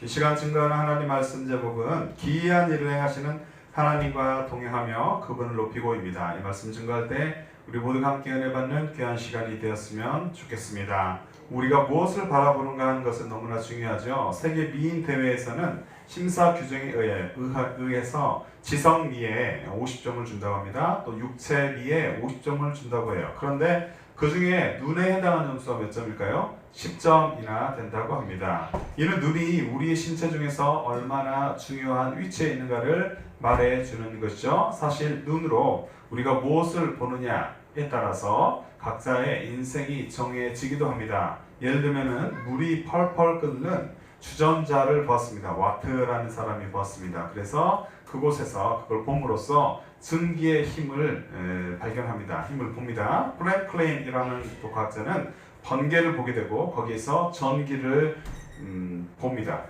이 시간 증거하는 하나님 말씀 제목은 기이한 일을 행하시는 하나님과 동행하며 그분을 높이고입니다. 이 말씀 증거할 때 우리 모두가 함께 은혜 받는 귀한 시간이 되었으면 좋겠습니다. 우리가 무엇을 바라보는가 하는 것은 너무나 중요하죠. 세계 미인 대회에서는 심사 규정에 의해서 지성미에 50점을 준다고 합니다. 또 육체미에 50점을 준다고 해요. 그런데 그 중에 눈에 해당하는 점수가 몇 점일까요? 10점이나 된다고 합니다. 이는 눈이 우리의 신체 중에서 얼마나 중요한 위치에 있는가를 말해주는 것이죠. 사실 눈으로 우리가 무엇을 보느냐에 따라서 각자의 인생이 정해지기도 합니다. 예를 들면은 물이 펄펄 끓는 주전자를 보았습니다. 와트라는 사람이 보았습니다. 그래서 그곳에서 그걸 봄으로써 증기의 힘을 발견합니다. 힘을 봅니다. 프랭클린이라는 또 과학자는 번개를 보게 되고 거기에서 전기를 봅니다.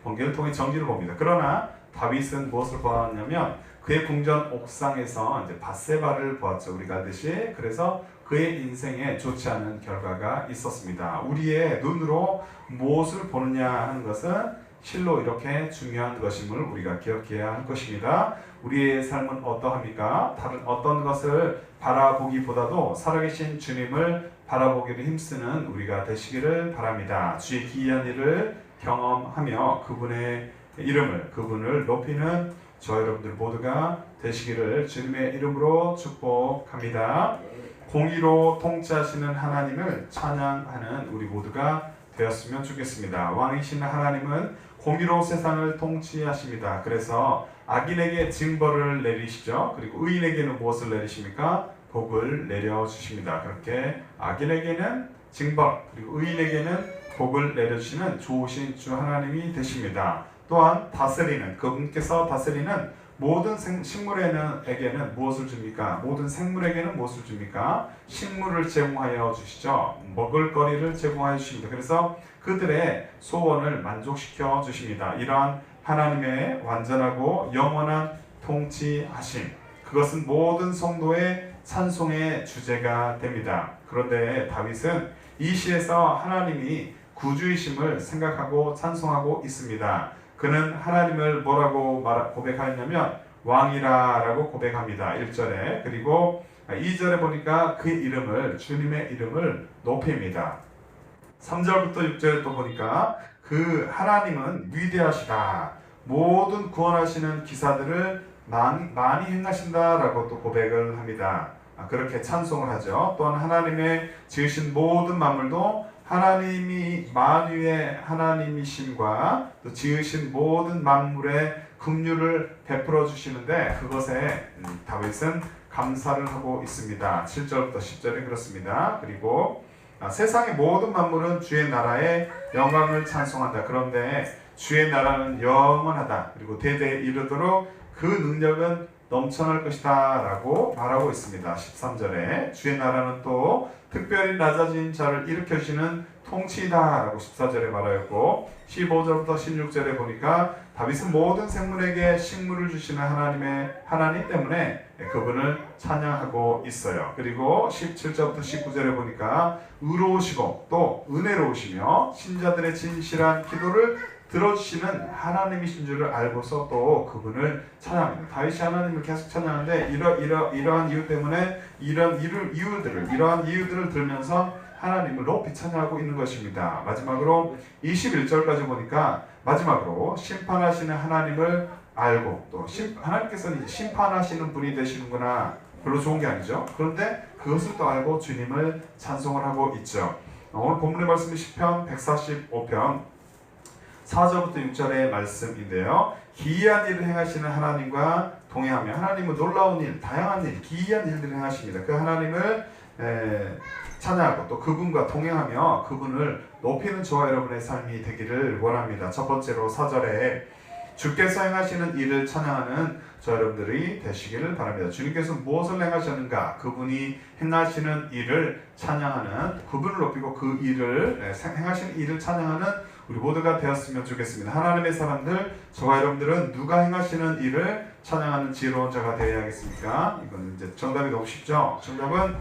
번개를 통해 전기를 봅니다. 그러나 다윗은 무엇을 보았냐면 그의 궁전 옥상에서 이제 밧세바를 보았죠. 우리가 알듯이. 그래서 그의 인생에 좋지 않은 결과가 있었습니다. 우리의 눈으로 무엇을 보느냐 하는 것은 실로 이렇게 중요한 것임을 우리가 기억해야 할 것입니다. 우리의 삶은 어떠합니까? 다른 어떤 것을 바라보기보다도 살아계신 주님을 바라보기를 힘쓰는 우리가 되시기를 바랍니다. 주의 기이한 일을 경험하며 그분의 이름을, 그분을 높이는 저 여러분들 모두가 되시기를 주님의 이름으로 축복합니다. 공의로 통치하시는 하나님을 찬양하는 우리 모두가 되었으면 좋겠습니다. 왕이신 하나님은 공의로 세상을 통치하십니다. 그래서 악인에게 징벌을 내리시죠. 그리고 의인에게는 무엇을 내리십니까? 복을 내려주십니다. 그렇게 악인에게는 징벌, 그리고 의인에게는 복을 내려주시는 좋으신 주 하나님이 되십니다. 또한 다스리는, 그분께서 다스리는 모든 식물에게는 무엇을 줍니까? 모든 생물에게는 무엇을 줍니까? 식물을 제공하여 주시죠. 먹을 거리를 제공하여 주십니다. 그래서 그들의 소원을 만족시켜 주십니다. 이러한 하나님의 완전하고 영원한 통치하심, 그것은 모든 성도의 찬송의 주제가 됩니다. 그런데 다윗은 이 시에서 하나님이 구주이심을 생각하고 찬송하고 있습니다. 그는 하나님을 뭐라고 고백하였냐면 왕이라 라고 고백합니다. 1절에. 그리고 2절에 보니까 그 이름을, 주님의 이름을 높입니다. 3절부터 6절에 또 보니까 그 하나님은 위대하시다, 모든 구원하시는 기사들을 많이 행하신다 라고 또 고백을 합니다. 그렇게 찬송을 하죠. 또한 하나님의 지으신 모든 만물도 하나님이 만유의 하나님이심과 또 지으신 모든 만물의 긍휼을 베풀어 주시는데 그것에 다윗은 감사를 하고 있습니다. 7절부터 10절에 그렇습니다. 그리고 세상의 모든 만물은 주의 나라의 영광을 찬송한다. 그런데 주의 나라는 영원하다. 그리고 대대에 이르도록 그 능력은 넘쳐날 것이다 라고 말하고 있습니다. 13절에 주의 나라는 또 특별히 낮아진 자를 일으켜주시는 통치이다 라고 14절에 말하였고 15절부터 16절에 보니까 다윗은 모든 생물에게 식물을 주시는 하나님 때문에 그분을 찬양하고 있어요. 그리고 17절부터 19절에 보니까 의로우시고 또 은혜로우시며 신자들의 진실한 기도를 들어주시는 하나님이신 줄을 알고서 또 그분을 찬양합니다. 다윗이 하나님을 계속 찬양하는데 이러한 이유 때문에 이러한 이유들을 들으면서 하나님을 높이 찬양하고 있는 것입니다. 마지막으로 21절까지 보니까 마지막으로 심판하시는 하나님을 알고 또 하나님께서는 심판하시는 분이 되시는구나, 별로 좋은 게 아니죠. 그런데 그것을 또 알고 주님을 찬송을 하고 있죠. 오늘 본문의 말씀이 시편 145편 4절부터 6절의 말씀인데요. 기이한 일을 행하시는 하나님과 동행하며, 하나님은 놀라운 일, 다양한 일, 기이한 일들을 행하십니다. 그 하나님을 찬양하고 또 그분과 동행하며 그분을 높이는 저와 여러분의 삶이 되기를 원합니다. 첫 번째로 4절에 주께서 행하시는 일을 찬양하는 저 여러분들이 되시기를 바랍니다. 주님께서 무엇을 행하셨는가, 그분이 행하시는 일을 찬양하는, 그분을 높이고 그 일을 행하시는 일을 찬양하는 우리 모두가 되었으면 좋겠습니다. 하나님의 사람들, 저와 여러분들은 누가 행하시는 일을 찬양하는 지혜로운 자가 되어야겠습니까? 이건 이제 정답이 너무 쉽죠? 정답은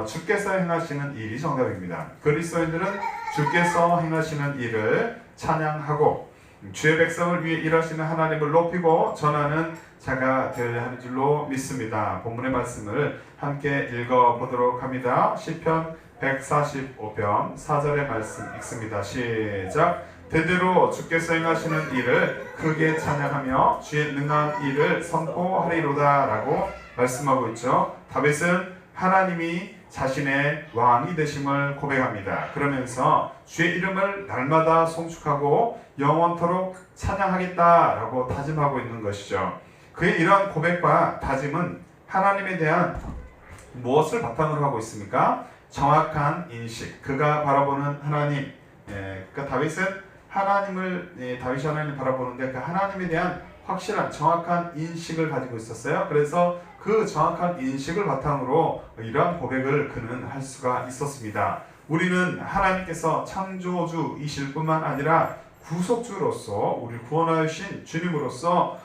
주께서 행하시는 일이 정답입니다. 그리스도인들은 주께서 행하시는 일을 찬양하고 주의 백성을 위해 일하시는 하나님을 높이고 전하는 자가 되어야 하는 줄로 믿습니다. 본문의 말씀을 함께 읽어보도록 합니다. 시편 145편 4절의 말씀 읽습니다. 시작. 대대로 주께서 행하시는 일을 크게 찬양하며 주의 능한 일을 선포하리로다 라고 말씀하고 있죠. 다윗은 하나님이 자신의 왕이 되심을 고백합니다. 그러면서 주의 이름을 날마다 송축하고 영원토록 찬양하겠다라고 다짐하고 있는 것이죠. 그의 이러한 고백과 다짐은 하나님에 대한 무엇을 바탕으로 하고 있습니까? 정확한 인식, 그가 바라보는 하나님. 그러니까 다윗은 다윗이 하나님을 바라보는데 그 하나님에 대한 확실한 정확한 인식을 가지고 있었어요. 그래서 그 정확한 인식을 바탕으로 이러한 고백을 그는 할 수가 있었습니다. 우리는 하나님께서 창조주이실 뿐만 아니라 구속주로서 우리를 구원하여 주신 주님으로서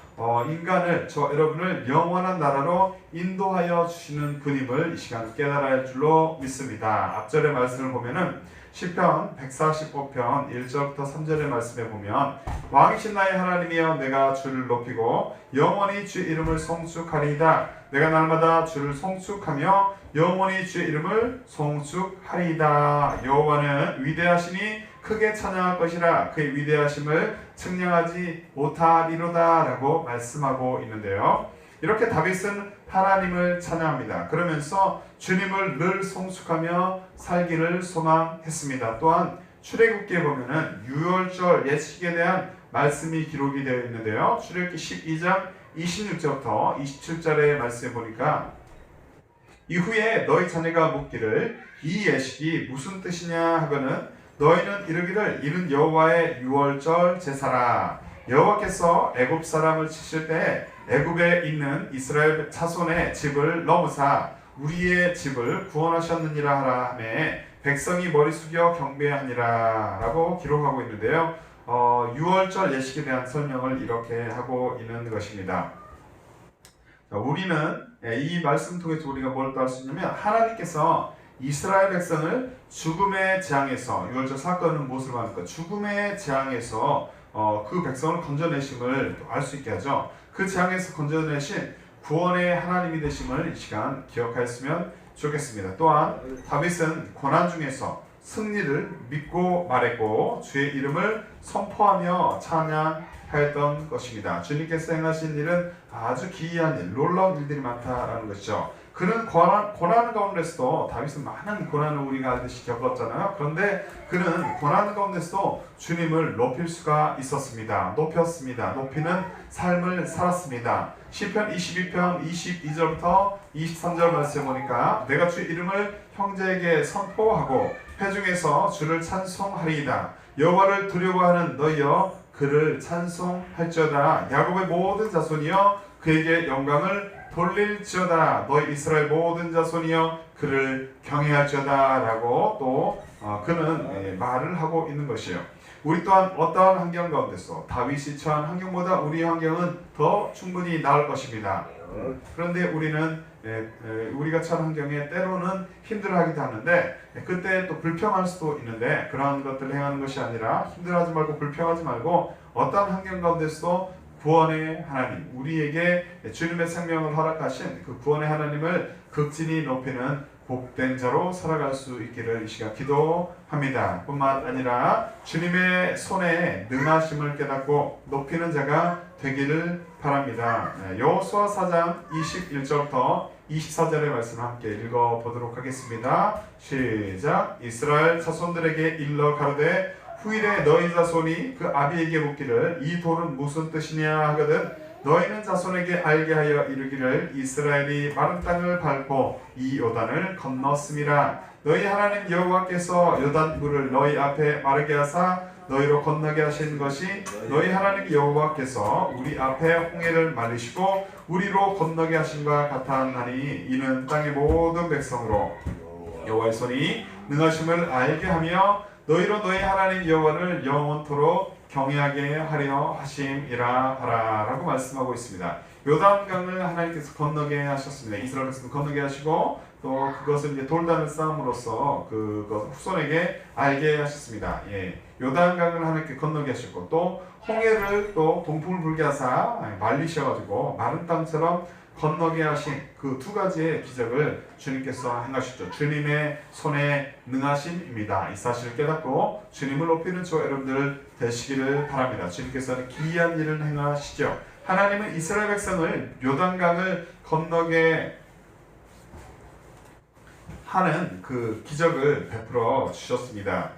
인간을, 저와 여러분을 영원한 나라로 인도하여 주시는 분임을 이 시간 깨달아야 할 줄로 믿습니다. 앞절의 말씀을 보면은 시편 145편 1절부터 3절의 말씀에 보면 왕이신 나의 하나님이여 내가 주를 높이고 영원히 주의 이름을 송축하리이다. 내가 날마다 주를 송축하며 영원히 주의 이름을 송축하리이다. 여호와는 위대하시니 크게 찬양할 것이라 그의 위대하심을 측량하지 못하리로다 라고 말씀하고 있는데요. 이렇게 다윗은 하나님을 찬양합니다. 그러면서 주님을 늘 송축하며 살기를 소망했습니다. 또한 출애굽기에 보면은 유월절 예식에 대한 말씀이 기록이 되어 있는데요. 출애굽기 12장 26절부터 27절의 말씀에 보니까 이후에 너희 자녀가 묻기를 이 예식이 무슨 뜻이냐 하거는 너희는 이르기를 이는 여호와의 유월절 제사라. 여호와께서 애굽 사람을 치실 때 애굽에 있는 이스라엘 자손의 집을 넘으사 우리의 집을 구원하셨느니라 하라 하매 백성이 머리 숙여 경배하니라 라고 기록하고 있는데요. 유월절 예식에 대한 설명을 이렇게 하고 있는 것입니다. 우리는 이 말씀 통해서 우리가 뭘 또 할 수 있냐면 하나님께서 이스라엘 백성을 죽음의 재앙에서, 유월절 사건은 무엇을 말합니까? 죽음의 재앙에서 그 백성을 건져내심을 알 수 있게 하죠. 그 재앙에서 건져내신 구원의 하나님이 되심을 이 시간 기억하였으면 좋겠습니다. 또한 다윗은 고난 중에서 승리를 믿고 말했고 주의 이름을 선포하며 찬양하였던 것입니다. 주님께서 행하신 일은 아주 기이한 일, 놀라운 일들이 많다라는 것이죠. 그는 고난 가운데서도 다윗은 많은 고난을 우리가 알듯이 겪었잖아요. 그런데 그는 고난 가운데서도 주님을 높일 수가 있었습니다. 높였습니다. 높이는 삶을 살았습니다. 시편 22편 22절부터 23절 말씀에 보니까 내가 주의 이름을 형제에게 선포하고 회중에서 주를 찬송하리이다. 여호와를 두려워하는 너희여 그를 찬송할지어다. 야곱의 모든 자손이여 그에게 영광을 돌릴지어다. 너희 이스라엘 모든 자손이여 그를 경외할지어다 라고 또 그는 말을 하고 있는 것이에요. 우리 또한 어떠한 환경 가운데서 다윗이 처한 환경보다 우리의 환경은 더 충분히 나을 것입니다. 그런데 우리는 우리가 처한 환경에 때로는 힘들어하기도 하는데 그때 또 불평할 수도 있는데 그러한 것들을 행하는 것이 아니라 힘들어하지 말고 불평하지 말고 어떠한 환경 가운데서도 구원의 하나님, 우리에게 주님의 생명을 허락하신 그 구원의 하나님을 극진히 높이는 복된 자로 살아갈 수 있기를 이 시간 기도합니다. 뿐만 아니라 주님의 손에 능하심을 깨닫고 높이는 자가 되기를 바랍니다. 여호수아 4장 21절부터 24절의 말씀 함께 읽어보도록 하겠습니다. 시작. 이스라엘 자손들에게 일러 가로되 후일에 너희 자손이 그 아비에게 묻기를 이 돌은 무슨 뜻이냐 하거든 너희는 자손에게 알게 하여 이르기를 이스라엘이 마른 땅을 밟고 이 요단을 건넜음이라. 너희 하나님 여호와께서 요단 물을 너희 앞에 마르게 하사 너희로 건너게 하신 것이 너희 하나님 여호와께서 우리 앞에 홍해를 말리시고 우리로 건너게 하신과 같았나니 이는 땅의 모든 백성으로 여호와의 손이 능하심을 알게 하며 너희로 너희 하나님 여호와를 영원토록 경외하게 하려 하심이라 하라 라고 말씀하고 있습니다. 요단강을 하나님께서 건너게 하셨습니다. 이스라엘 백성 건너게 하시고 또 그것을 이제 돌다는 싸움으로써 그것 후손에게 알게 하셨습니다. 예, 요단강을 하나님께 건너게 하셨고 또 홍해를 또 동풍을 불게 하사 말리셔가지고 마른 땅처럼 건너게 하신 그 두 가지의 기적을 주님께서 행하셨죠. 주님의 손에 능하심입니다. 이 사실을 깨닫고 주님을 높이는 저 여러분들 되시기를 바랍니다. 주님께서는 기이한 일을 행하시죠. 하나님은 이스라엘 백성을 요단강을 건너게 하는 그 기적을 베풀어 주셨습니다.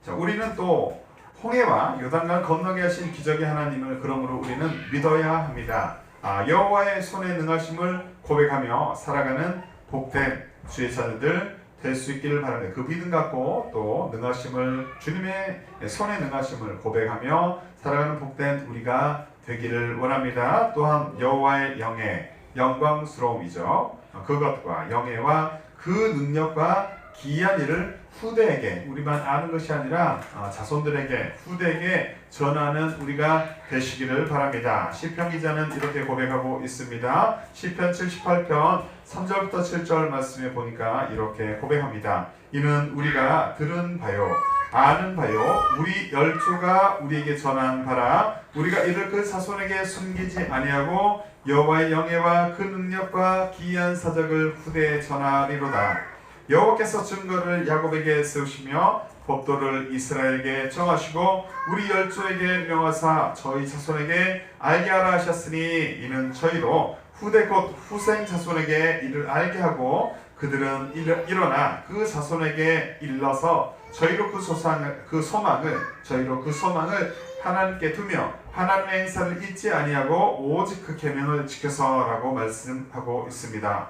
자, 우리는 또 홍해와 요단강 건너게 하신 기적의 하나님을 그러므로 우리는 믿어야 합니다. 여호와의 손에 능하심을 고백하며 살아가는 복된 주의 자녀들 될 수 있기를 바랍니다. 그 믿음 갖고 또 능하심을 주님의 손에 능하심을 고백하며 살아가는 복된 우리가 되기를 원합니다. 또한 여호와의 영예 영광스러움이죠. 그것과 영예와 그 능력과 기이한 일을 후대에게 우리만 아는 것이 아니라 자손들에게 후대에게 전하는 우리가 되시기를 바랍니다. 시편 기자는 이렇게 고백하고 있습니다. 시편 78편 3절부터 7절 말씀에 보니까 이렇게 고백합니다. 이는 우리가 들은 바요 아는 바요 우리 열조가 우리에게 전한 바라 우리가 이를 그 자손에게 숨기지 아니하고 여호와의 영예와 그 능력과 기이한 사적을 후대에 전하리로다. 여호와께서 증거를 야곱에게 세우시며 법도를 이스라엘에게 정하시고 우리 열조에게 명하사 저희 자손에게 알게 하라 하셨으니 이는 저희로 후대 곧 후생 자손에게 이를 알게 하고 그들은 일어나 그 자손에게 일러서 저희로 그 소망을 하나님께 두며 하나님의 행사를 잊지 아니하고 오직 그 계명을 지켜서라고 말씀하고 있습니다.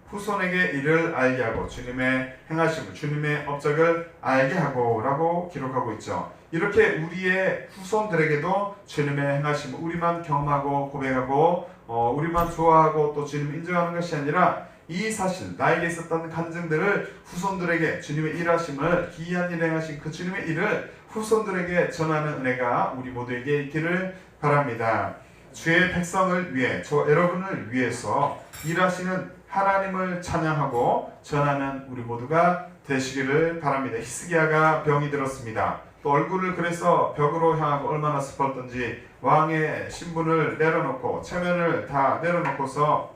후손에게 이를 알게 하고 주님의 행하심을 주님의 업적을 알게 하고 라고 기록하고 있죠. 이렇게 우리의 후손들에게도 주님의 행하심을 우리만 경험하고 고백하고 우리만 좋아하고 또 주님을 인정하는 것이 아니라 이 사실 나에게 있었던 간증들을 후손들에게 주님의 일하심을 기이한 일 행하신 그 주님의 일을 후손들에게 전하는 은혜가 우리 모두에게 있기를 바랍니다. 주의 백성을 위해 저 여러분을 위해서 일하시는 하나님을 찬양하고 전하는 우리 모두가 되시기를 바랍니다. 히스기야가 병이 들었습니다. 또 얼굴을 그래서 벽으로 향하고 얼마나 슬펐던지 왕의 신분을 내려놓고 체면을 다 내려놓고서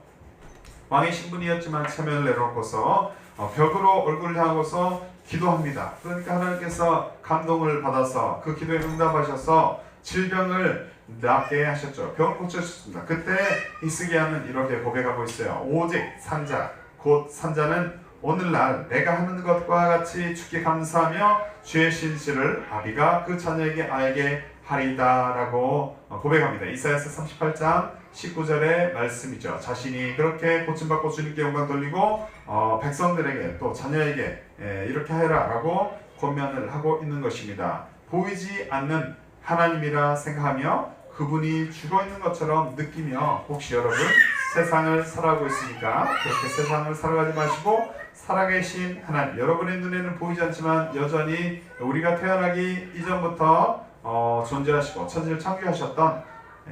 왕의 신분이었지만 체면을 내려놓고서 벽으로 얼굴을 향하고서 기도합니다. 그러니까 하나님께서 감동을 받아서 그 기도에 응답하셔서 질병을 낫게 하셨죠. 병을 고쳐주셨습니다. 그때 히스기야는 이렇게 고백하고 있어요. 오직 산자 곧 산자는 오늘날 내가 하는 것과 같이 주께 감사하며 주의 신실을 아비가 그 자녀에게 알게 하리다 라고 고백합니다. 이사야서 38장 19절의 말씀이죠. 자신이 그렇게 고침받고 주님께 영광 돌리고 백성들에게 또 자녀에게 이렇게 해라 라고 권면을 하고 있는 것입니다. 보이지 않는 하나님이라 생각하며 그분이 죽어있는 것처럼 느끼며 혹시 여러분 세상을 살아가고 있으니까 그렇게 세상을 살아가지 마시고 살아계신 하나님 여러분의 눈에는 보이지 않지만 여전히 우리가 태어나기 이전부터 존재하시고 천지를 창조하셨던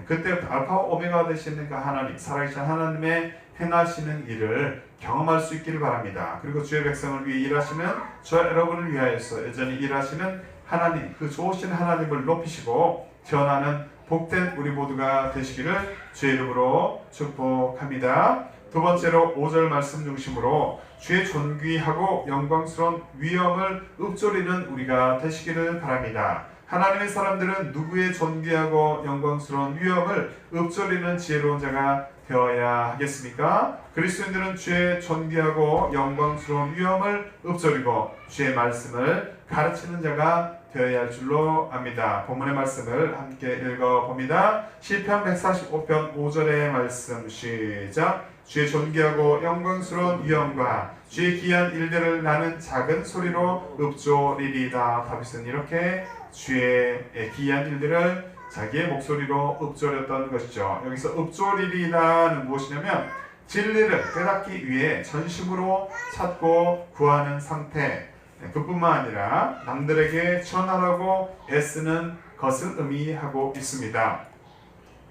그때부터 알파와 오메가가 되시는 그 하나님 살아계신 하나님의 행하시는 일을 경험할 수 있기를 바랍니다. 그리고 주의 백성을 위해 일하시는 저 여러분을 위하여서 여전히 일하시는 하나님 그 좋으신 하나님을 높이시고 전하는 복된 우리 모두가 되시기를 주의 이름으로 축복합니다. 두 번째로 5절 말씀 중심으로 주의 존귀하고 영광스러운 위엄을 읊조리는 우리가 되시기를 바랍니다. 하나님의 사람들은 누구의 존귀하고 영광스러운 위엄을 읊조리는 지혜로운 자가 되어야 하겠습니까? 그리스도인들은 주의 존귀하고 영광스러운 위엄을 읊조리고 주의 말씀을 가르치는 자가 되어야 할 줄로 압니다. 본문의 말씀을 함께 읽어봅니다. 시편 145편 5절의 말씀 시작. 주의 존귀하고 영광스러운 위엄과 주의 기이한 일들을 나는 작은 소리로 읊조리리다. 다윗은 이렇게 주의 기이한 일들을 자기의 목소리로 읊조렸던 것이죠. 여기서 읊조리리다는 무엇이냐면 진리를 깨닫기 위해 전심으로 찾고 구하는 상태 그뿐만 아니라 남들에게 전하라고 애쓰는 것을 의미하고 있습니다.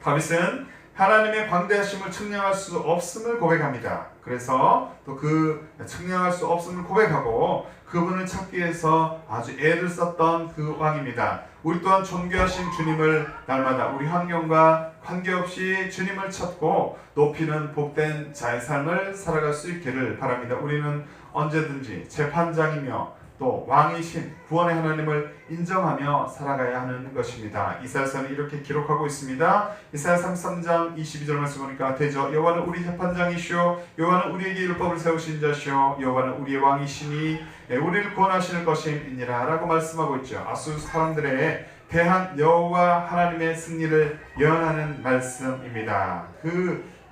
다윗은 하나님의 광대하심을 측량할 수 없음을 고백합니다. 그래서 또 그 측량할 수 없음을 고백하고 그분을 찾기 위해서 아주 애를 썼던 그 왕입니다. 우리 또한 존귀하신 주님을 날마다 우리 환경과 관계없이 주님을 찾고 높이는 복된 자의 삶을 살아갈 수 있기를 바랍니다. 우리는 언제든지 재판장이며 또 왕이신 구원의 하나님을 인정하며 살아가야 하는 것입니다. 이사야서는 이렇게 기록하고 있습니다. 이사야 33장 22절 말씀 보니까 되죠. 여호와는 우리 재판장이시오 여호와는 우리에게 율법을 세우신 자시오 여호와는 우리의 왕이시니 우리를 구원하실 것임이니라 라고 말씀하고 있죠. 아수 사람들의 대한 여호와 하나님의 승리를 예언하는 말씀입니다.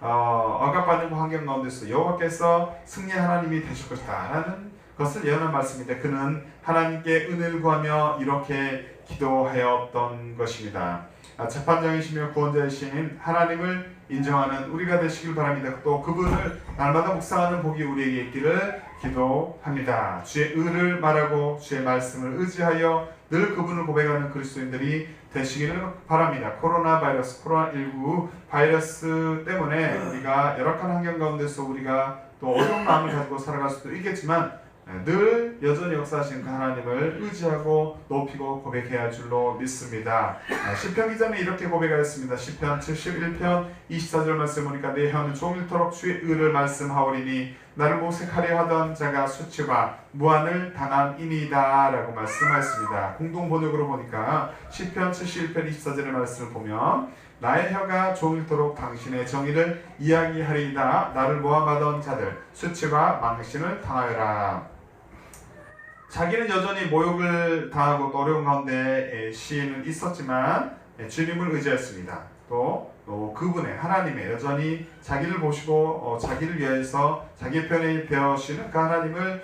억압받는 환경 가운데서 여호와께서 승리의 하나님이 되실 것이다 라는 것을 예언한 말씀인데 그는 하나님께 은혜를 구하며 이렇게 기도하였던 것입니다. 재판장이시며 구원자이신 하나님을 인정하는 우리가 되시길 바랍니다. 또 그분을 날마다 묵상하는 복이 우리에게 있기를 기도합니다. 주의 의를 말하고 주의 말씀을 의지하여 늘 그분을 고백하는 그리스도인들이 되시기를 바랍니다. 코로나19 바이러스 때문에 우리가 열악한 환경 가운데서 우리가 또 어려운 마음을 가지고 살아갈 수도 있겠지만 늘 여전히 역사하신 그 하나님을 의지하고 높이고 고백해야 할 줄로 믿습니다. 시편 기자는 이렇게 고백하였습니다. 시편 71편 24절 말씀 보니까 내 혀는 종일토록 주의 의를 말씀하오리니 나를 모색하려 하던 자가 수치와 무한을 당함이니이다 라고 말씀하였습니다. 공동 번역으로 보니까 시편 71편 24절의 말씀을 보면 나의 혀가 종일토록 당신의 정의를 이야기하리이다. 나를 모함하던 자들 수치와 망신을 당하여라. 자기는 여전히 모욕을 당하고 또 어려운 가운데 시인은 있었지만 주님을 의지했습니다. 또 그분의 하나님의 여전히 자기를 보시고 자기를 위해서 자기 편에 되어시는 그 하나님을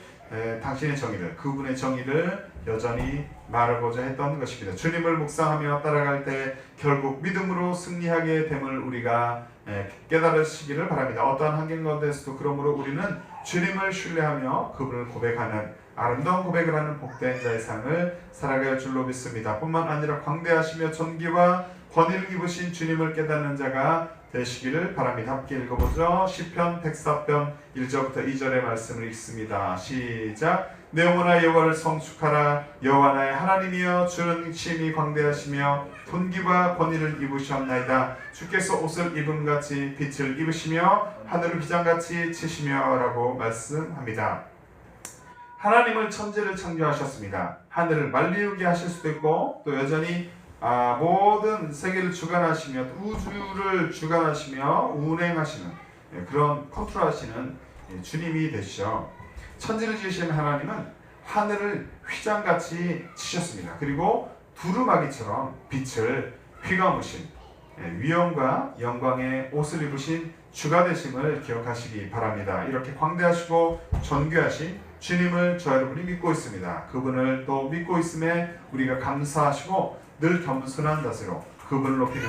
당신의 정의를 그분의 정의를 여전히 말하고자 했던 것입니다. 주님을 묵상하며 따라갈 때 결국 믿음으로 승리하게 됨을 우리가 깨달으시기를 바랍니다. 어떠한 환경 가운데서도 그러므로 우리는 주님을 신뢰하며 그분을 고백하는 아름다운 고백을 하는 복된 자의 삶을 살아갈 줄로 믿습니다. 뿐만 아니라 광대하시며 존귀와 권위를 입으신 주님을 깨닫는 자가 되시기를 바랍니다. 함께 읽어보죠. 시편 104편 1절부터 2절의 말씀을 읽습니다. 시작. 내 영혼아 여호와를 성축하라. 여호와 나의 하나님이여 주는 심히 광대하시며 존귀와 권위를 입으셨나이다. 주께서 옷을 입음같이 빛을 입으시며 하늘을 비장같이 치시며 라고 말씀합니다. 하나님은 천지를 창조하셨습니다. 하늘을 말리우게 하실 수도 있고 또 여전히 모든 세계를 주관하시며 우주를 주관하시며 운행하시는 그런 컨트롤하시는 주님이 되시죠. 천지를 지으신 하나님은 하늘을 휘장같이 치셨습니다. 그리고 두루마기처럼 빛을 휘감으신 위엄과 영광의 옷을 입으신 주가 되심을 기억하시기 바랍니다. 이렇게 광대하시고 존귀하신 주님을 저 여러분이 믿고 있습니다. 그분을 또 믿고 있음에 우리가 감사하시고 늘 겸손한 자세로 그분을 높이는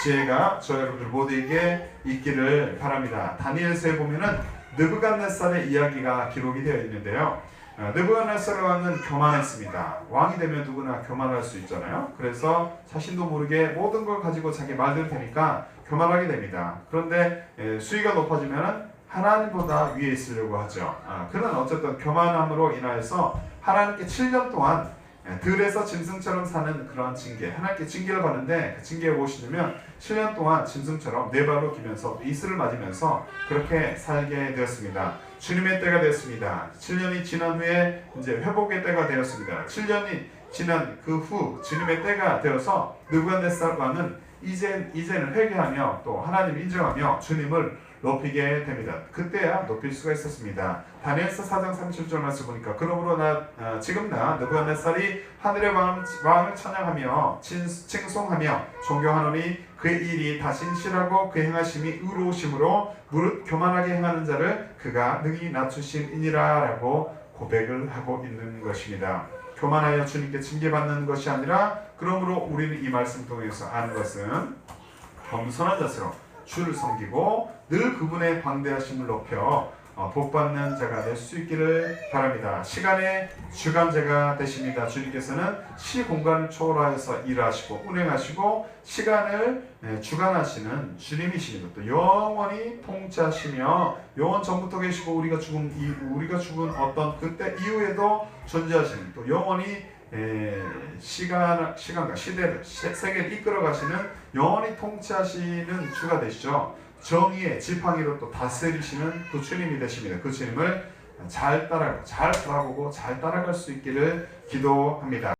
지혜가 저 여러분들 모두에게 있기를 바랍니다. 다니엘서에 보면은 느부갓네살의 이야기가 기록이 되어 있는데요. 느부갓네살 왕은 교만했습니다. 왕이 되면 누구나 교만할 수 있잖아요. 그래서 자신도 모르게 모든 걸 가지고 자기 말대로 되니까 교만하게 됩니다. 그런데 수위가 높아지면 하나님보다 위에 있으려고 하죠. 그는 어쨌든 교만함으로 인하여서 하나님께 7년 동안 들에서 짐승처럼 사는 그런 징계, 하나님께 징계를 받는데 그 징계가 무엇이냐면 7년 동안 짐승처럼 네 발로 기면서 이슬을 맞으면서 그렇게 살게 되었습니다. 주님의 때가 되었습니다. 7년이 지난 후에 이제 회복의 때가 되었습니다. 7년이 지난 그 후 주님의 때가 되어서 느부갓네살 왕은 이제는 회개하며 또 하나님을 인정하며 주님을 높이게 됩니다. 그때야 높일 수가 있었습니다. 다니엘서 4장 37절 말씀 보니까 그러므로 지금 나 느부갓네살이 하늘의 왕을 찬양하며 칭송하며 존경하노니 그의 일이 다 신실하고 그의 행하심이 의로우심으로 무릇 교만하게 행하는 자를 그가 능히 낮추심이니라 라고 고백을 하고 있는 것입니다. 교만하여 주님께 징계받는 것이 아니라 그러므로 우리는 이 말씀 통해서 아는 것은 겸손한 자세로 주를 섬기고 늘 그분의 광대하심을 높여 복받는 자가 될 수 있기를 바랍니다. 시간의 주관자가 되십니다. 주님께서는 시공간을 초월하여서 일하시고 운행하시고 시간을 주관하시는 주님이십니다. 또 영원히 통치하시며 영원 전부터 계시고 우리가 죽은 어떤 그때 이후에도 존재하시는 또 영원히 시간과 시대를 세계를 이끌어 가시는 영원히 통치하시는 주가 되시죠. 정의의 지팡이로 또 다스리시는 또 주님이 되십니다. 그 주님을 잘 바라보고 잘 따라갈 수 있기를 기도합니다.